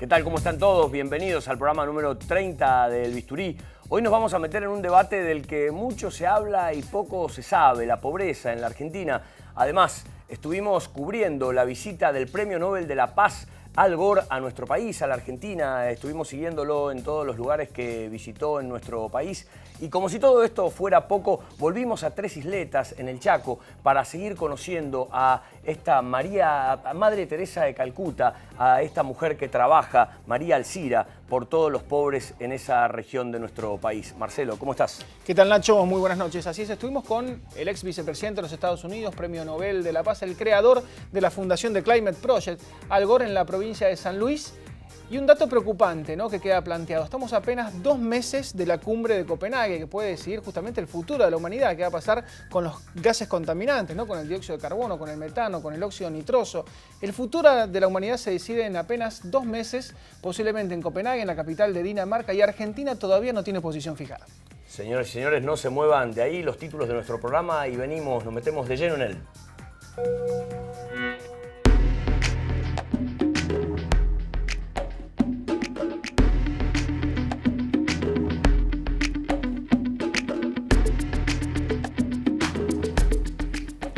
¿Qué tal? ¿Cómo están todos? Bienvenidos al programa número 30 del Bisturí. Hoy nos vamos a meter en un debate del que mucho se habla y poco se sabe, la pobreza en la Argentina. Además, estuvimos cubriendo la visita del Premio Nobel de la Paz Al Gore a nuestro país, a la Argentina. Estuvimos siguiéndolo en todos los lugares que visitó en nuestro país. Y como si todo esto fuera poco, volvimos a Tres Isletas, en el Chaco, para seguir conociendo a esta Madre Teresa de Calcuta, a esta mujer que trabaja, María Alcira, por todos los pobres en esa región de nuestro país. Marcelo, ¿cómo estás? ¿Qué tal, Nacho? Muy buenas noches. Así es, estuvimos con el ex vicepresidente de los Estados Unidos, Premio Nobel de la Paz, el creador de la fundación The Climate Project, Al Gore, en la provincia de San Luis. Y un dato preocupante, ¿no?, que queda planteado. Estamos apenas 2 meses de la cumbre de Copenhague, que puede decidir justamente el futuro de la humanidad, qué va a pasar con los gases contaminantes, ¿no?, con el dióxido de carbono, con el metano, con el óxido nitroso. El futuro de la humanidad se decide en apenas 2 meses, posiblemente en Copenhague, en la capital de Dinamarca, y Argentina todavía no tiene posición fijada. Señores y señores, no se muevan de ahí los títulos de nuestro programa y nos metemos de lleno en él.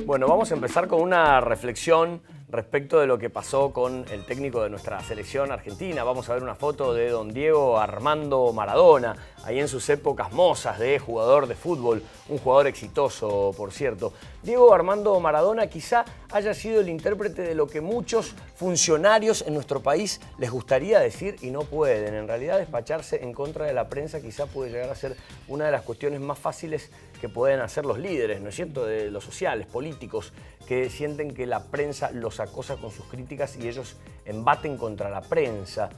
Bueno, vamos a empezar con una reflexión respecto de lo que pasó con el técnico de nuestra selección argentina. Vamos a ver una foto de don Diego Armando Maradona, ahí en sus épocas mozas de jugador de fútbol, un jugador exitoso, por cierto. Diego Armando Maradona quizá haya sido el intérprete de lo que muchos funcionarios en nuestro país les gustaría decir y no pueden. En realidad, despacharse en contra de la prensa quizá puede llegar a ser una de las cuestiones más fáciles que pueden hacer los líderes, ¿no es cierto?, de los sociales, políticos, que sienten que la prensa los acosa con sus críticas y ellos embaten contra la prensa.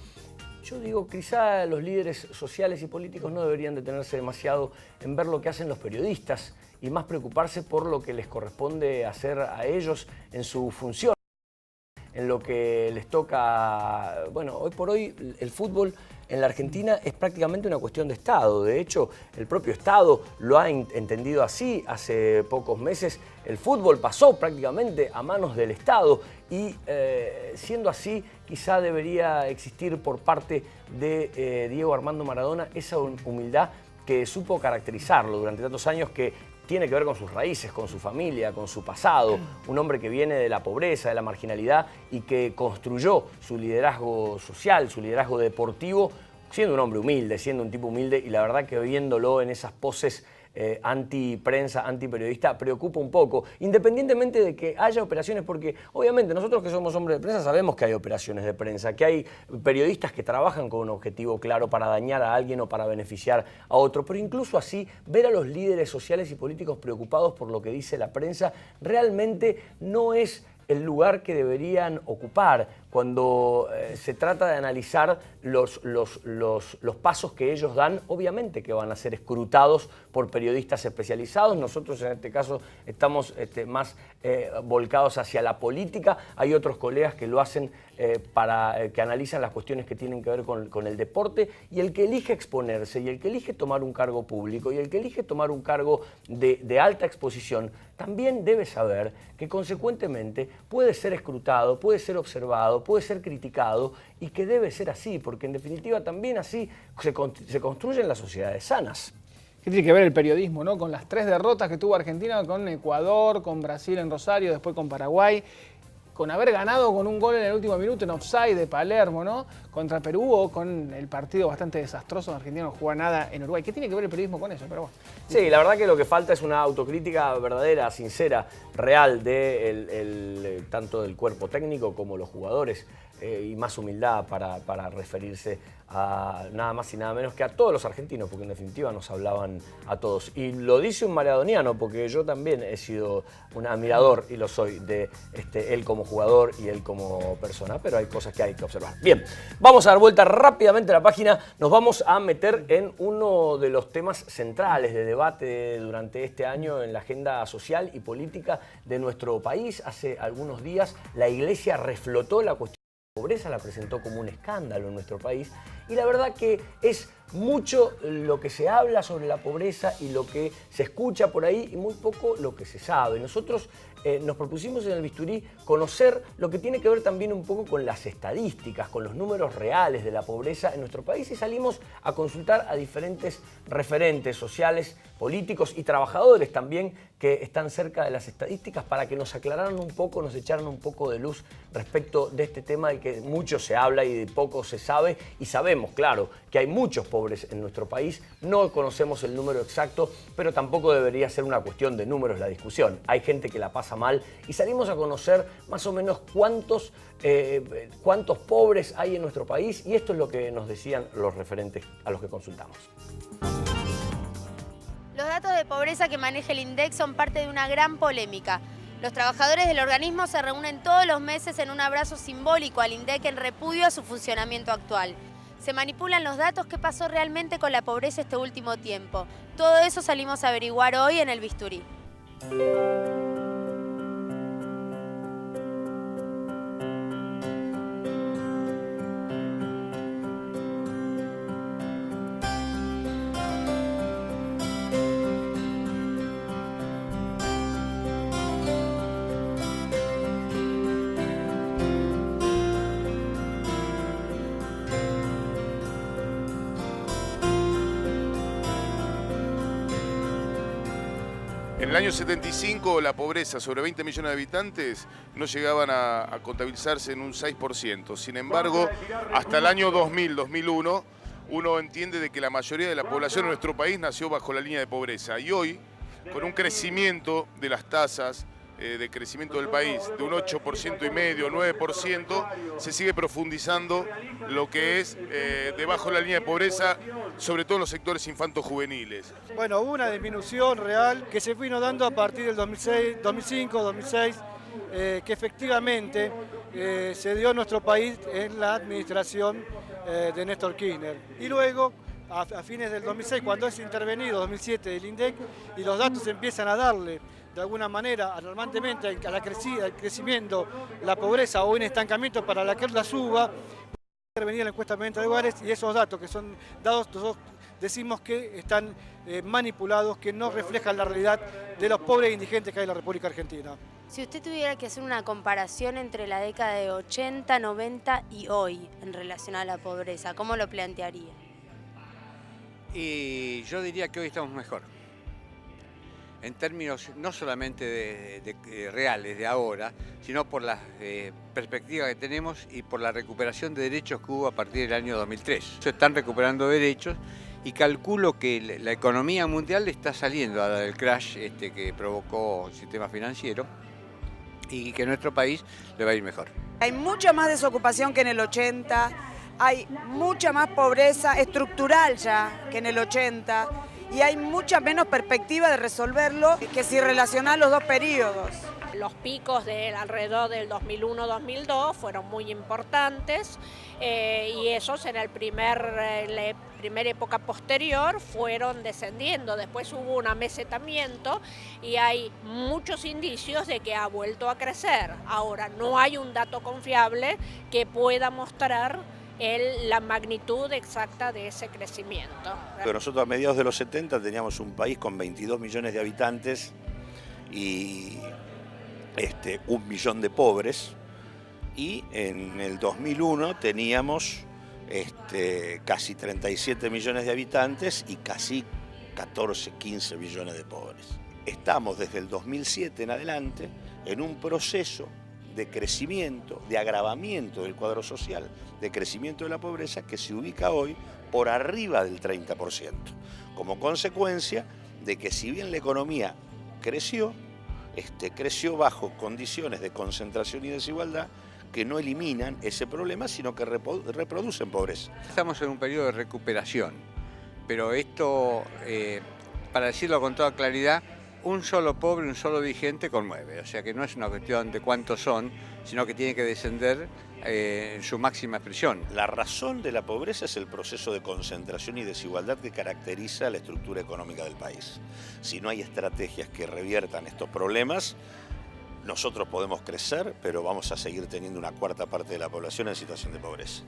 Yo digo, quizá los líderes sociales y políticos no deberían detenerse demasiado en ver lo que hacen los periodistas y más preocuparse por lo que les corresponde hacer a ellos en su función, en lo que les toca. Bueno, hoy por hoy el fútbol en la Argentina es prácticamente una cuestión de Estado. De hecho, el propio Estado lo ha entendido así. Hace pocos meses el fútbol pasó prácticamente a manos del Estado y siendo así, quizá debería existir por parte de Diego Armando Maradona esa humildad que supo caracterizarlo durante tantos años, que tiene que ver con sus raíces, con su familia, con su pasado. Un hombre que viene de la pobreza, de la marginalidad y que construyó su liderazgo social, su liderazgo deportivo, siendo un hombre humilde, siendo un tipo humilde, y la verdad que viéndolo en esas poses anti-prensa, anti-periodista, preocupa un poco, independientemente de que haya operaciones, porque obviamente nosotros que somos hombres de prensa sabemos que hay operaciones de prensa, que hay periodistas que trabajan con un objetivo claro para dañar a alguien o para beneficiar a otro, pero incluso así, ver a los líderes sociales y políticos preocupados por lo que dice la prensa realmente no es el lugar que deberían ocupar cuando se trata de analizar los pasos que ellos dan. Obviamente que van a ser escrutados por periodistas especializados. Nosotros en este caso estamos más volcados hacia la política. Hay otros colegas que lo hacen que analizan las cuestiones que tienen que ver con el deporte, y el que elige exponerse y el que elige tomar un cargo público y el que elige tomar un cargo de alta exposición también debe saber que consecuentemente puede ser escrutado, puede ser observado, puede ser criticado, y que debe ser así, porque en definitiva también así se construyen las sociedades sanas. ¿Qué tiene que ver el periodismo, ¿no?, con las 3 derrotas que tuvo Argentina, con Ecuador, con Brasil en Rosario, después con Paraguay, con haber ganado con un gol en el último minuto en offside de Palermo, ¿no?, contra Perú, o con el partido bastante desastroso de Argentina, no juega nada en Uruguay? ¿Qué tiene que ver el periodismo con eso? Pero bueno. Sí, la verdad que lo que falta es una autocrítica verdadera, sincera, real, tanto del cuerpo técnico como los jugadores, y más humildad para referirse a nada más y nada menos que a todos los argentinos, porque en definitiva nos hablaban a todos. Y lo dice un maradoniano, porque yo también he sido un admirador, y lo soy, de él como jugador y él como persona, pero hay cosas que hay que observar. Bien, vamos a dar vuelta rápidamente a la página. Nos vamos a meter en uno de los temas centrales de debate durante este año en la agenda social y política de nuestro país. Hace algunos días la Iglesia reflotó la cuestión de la pobreza, la presentó como un escándalo en nuestro país, y la verdad que es mucho lo que se habla sobre la pobreza y lo que se escucha por ahí y muy poco lo que se sabe. Nosotros nos propusimos en el Bisturí conocer lo que tiene que ver también un poco con las estadísticas, con los números reales de la pobreza en nuestro país y salimos a consultar a diferentes referentes sociales, políticos y trabajadores también que están cerca de las estadísticas para que nos aclararan un poco, nos echaran un poco de luz respecto de este tema del que mucho se habla y de poco se sabe y sabemos, claro, que hay muchos pobres en nuestro país, no conocemos el número exacto, pero tampoco debería ser una cuestión de números la discusión. Hay gente que la pasa mal y salimos a conocer más o menos cuántos pobres hay en nuestro país y esto es lo que nos decían los referentes a los que consultamos. Los datos de pobreza que maneja el INDEC son parte de una gran polémica. Los trabajadores del organismo se reúnen todos los meses en un abrazo simbólico al INDEC en repudio a su funcionamiento actual. Se manipulan los datos. ¿Qué pasó realmente con la pobreza este último tiempo? Todo eso salimos a averiguar hoy en el Bisturí. En el año 75 la pobreza sobre 20 millones de habitantes no llegaban a contabilizarse en un 6%. Sin embargo, hasta el año 2000-2001 uno entiende de que la mayoría de la población de nuestro país nació bajo la línea de pobreza. Y hoy, con un crecimiento de las tasas de crecimiento del país de un 8,5%, 9%, se sigue profundizando lo que es debajo de la línea de pobreza, sobre todo en los sectores infanto-juveniles. Bueno, hubo una disminución real que se vino dando a partir del 2005, 2006, que efectivamente se dio en nuestro país en la administración de Néstor Kirchner. Y luego, a fines del 2006, cuando es intervenido, 2007, el INDEC, y los datos empiezan a darle de alguna manera alarmantemente al crecimiento, la pobreza o un estancamiento para la que la suba, intervenir la encuesta de venta de hogares y esos datos que son dados, nosotros decimos que están manipulados, que no reflejan la realidad de los pobres e indigentes que hay en la República Argentina. Si usted tuviera que hacer una comparación entre la década de 80, 90 y hoy en relación a la pobreza, ¿cómo lo plantearía? Y yo diría que hoy estamos mejor. En términos no solamente reales de ahora, sino por las perspectivas que tenemos y por la recuperación de derechos que hubo a partir del año 2003. Se están recuperando derechos y calculo que la economía mundial está saliendo del crash que provocó el sistema financiero y que a nuestro país le va a ir mejor. Hay mucha más desocupación que en el 80, hay mucha más pobreza estructural ya que en el 80. Y hay mucha menos perspectiva de resolverlo que si relacionar los dos periodos. Los picos alrededor del 2001-2002 fueron muy importantes y esos en la primera época posterior fueron descendiendo. Después hubo un amesetamiento y hay muchos indicios de que ha vuelto a crecer. Ahora, no hay un dato confiable que pueda mostrar la magnitud exacta de ese crecimiento. Pero nosotros a mediados de los 70 teníamos un país con 22 millones de habitantes y 1 millón de pobres, y en el 2001 teníamos casi 37 millones de habitantes y casi 14, 15 millones de pobres. Estamos desde el 2007 en adelante en un proceso de crecimiento, de agravamiento del cuadro social, de crecimiento de la pobreza que se ubica hoy por arriba del 30%, como consecuencia de que si bien la economía creció bajo condiciones de concentración y desigualdad que no eliminan ese problema, sino que reproducen pobreza. Estamos en un periodo de recuperación, pero esto, para decirlo con toda claridad, un solo pobre, un solo vigente conmueve. O sea que no es una cuestión de cuántos son, sino que tiene que descender en su máxima expresión. La razón de la pobreza es el proceso de concentración y desigualdad que caracteriza la estructura económica del país. Si no hay estrategias que reviertan estos problemas, nosotros podemos crecer, pero vamos a seguir teniendo una cuarta parte de la población en situación de pobreza.